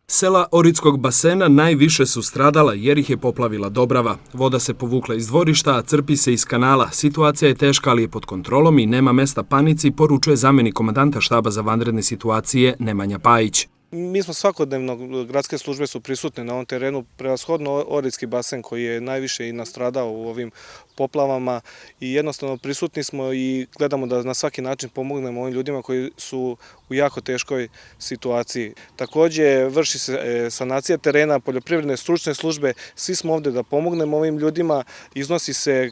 Sela Oritskog basena najviše su stradala jer ih je poplavila Dobrava. Voda se povukla iz dvorišta, a crpi se iz kanala. Situacija je teška, ali je pod kontrolom i nema mesta panici, poručuje zamjenik komandanta štaba za vanredne situacije Nemanja Pajić. Mi smo svakodnevno, gradske službe su prisutne na ovom terenu, prevashodno Oritski basen koji je najviše i nastradao u ovim poplavama i jednostavno prisutni smo i gledamo da na svaki način pomognemo ovim ljudima koji su u jako teškoj situaciji. Također vrši se sanacija terena, poljoprivredne stručne službe, svi smo ovdje da pomognemo ovim ljudima, iznosi se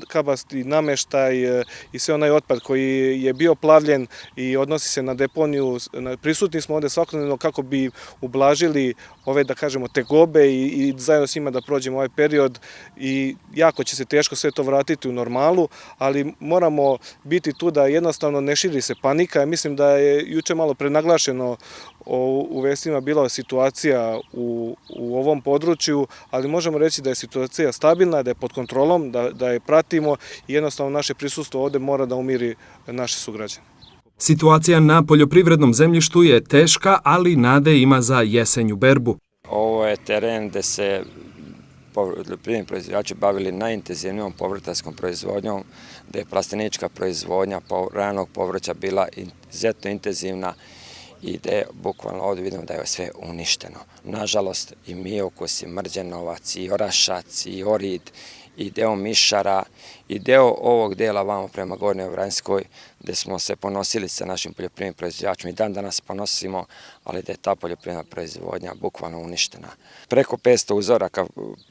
kabasti nameštaj i sve onaj otpad koji je bio plavljen i odnosi se na deponiju. Prisutni smo ovdje svakodnevno kako bi ublažili ove, da kažemo, tegobe i zajedno s njima da prođemo ovaj period i jako će se teško sve to vratiti u normalu, ali moramo biti tu da jednostavno ne širi se panika. Mislim da je juče malo prenaglašeno u vestima bila situacija u ovom području, ali možemo reći da je situacija stabilna, da je pod kontrolom, da je pratimo i jednostavno naše prisustvo ovdje mora da umiri naše sugrađane. Situacija na poljoprivrednom zemljištu je teška, ali nade ima za jesenju berbu. Ovo je teren gde se poljoprivredni proizvođači bavili najintenzivnijom povrtarskom proizvodnjom, gde je plastenička proizvodnja ranog povrća bila izuzetno intenzivna i gde bukvalno ovdje vidimo da je sve uništeno. Nažalost i Miokus, i Mrđenovac, i Orašac, i Orid, i deo Mišara, i deo ovog dela vamo prema Gornjoj Vranjskoj, gde smo se ponosili sa našim poljoprivrednim proizvođačima i dan danas ponosimo, ali da je ta poljoprivredna proizvodnja bukvalno uništena. Preko 500 uzoraka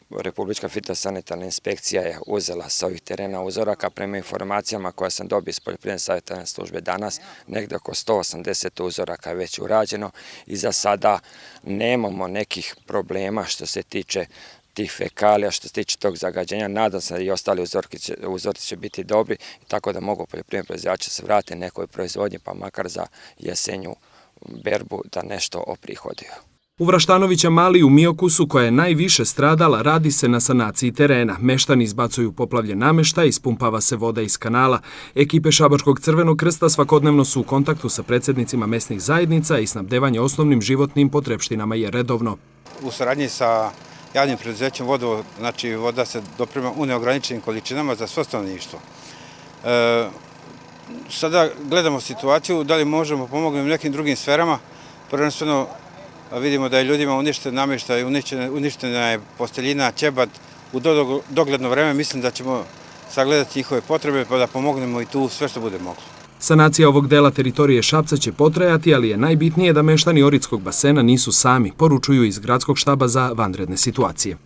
Republička fitosanitarna inspekcija je uzela sa ovih terena uzoraka. Prema informacijama koje sam dobio iz poljoprivredne savjetodavne službe danas, negde oko 180 uzoraka je već urađeno i za sada nemamo nekih problema što se tiče tih fekalija, što se tiče tog zagađenja. Nadam se da i ostali uzorci će biti dobri, tako da mogu poljoprivredni proizvođači se vratiti nekoj proizvodnji, pa makar za jesenju berbu da nešto oprihoduju. U Vraštanovića Mali u Miokusu, koja je najviše stradala, radi se na sanaciji terena. Meštani izbacuju poplavljen nameštaj, ispumpava se voda iz kanala. Ekipe Šabačkog Crvenog krsta svakodnevno su u kontaktu sa predsjednicima mesnih zajednica i snabdevanje osnovnim životnim potrepštinama je redovno. U saradnji sa javnim preduzećem Vodovod, znači voda se doprema u neograničenim količinama za svo stanovništvo. Sada gledamo situaciju da li možemo pomoći u nekim drugim sferama. Prvenstveno vidimo da je ljudima uništen namještaj, uništena je posteljina, ćebat. U dogledno vreme mislim da ćemo sagledati njihove potrebe pa da pomognemo i tu sve što bude moglo. Sanacija ovog dela teritorije Šapca će potrajati, ali je najbitnije da meštani Oritskog basena nisu sami, poručuju iz Gradskog štaba za vanredne situacije.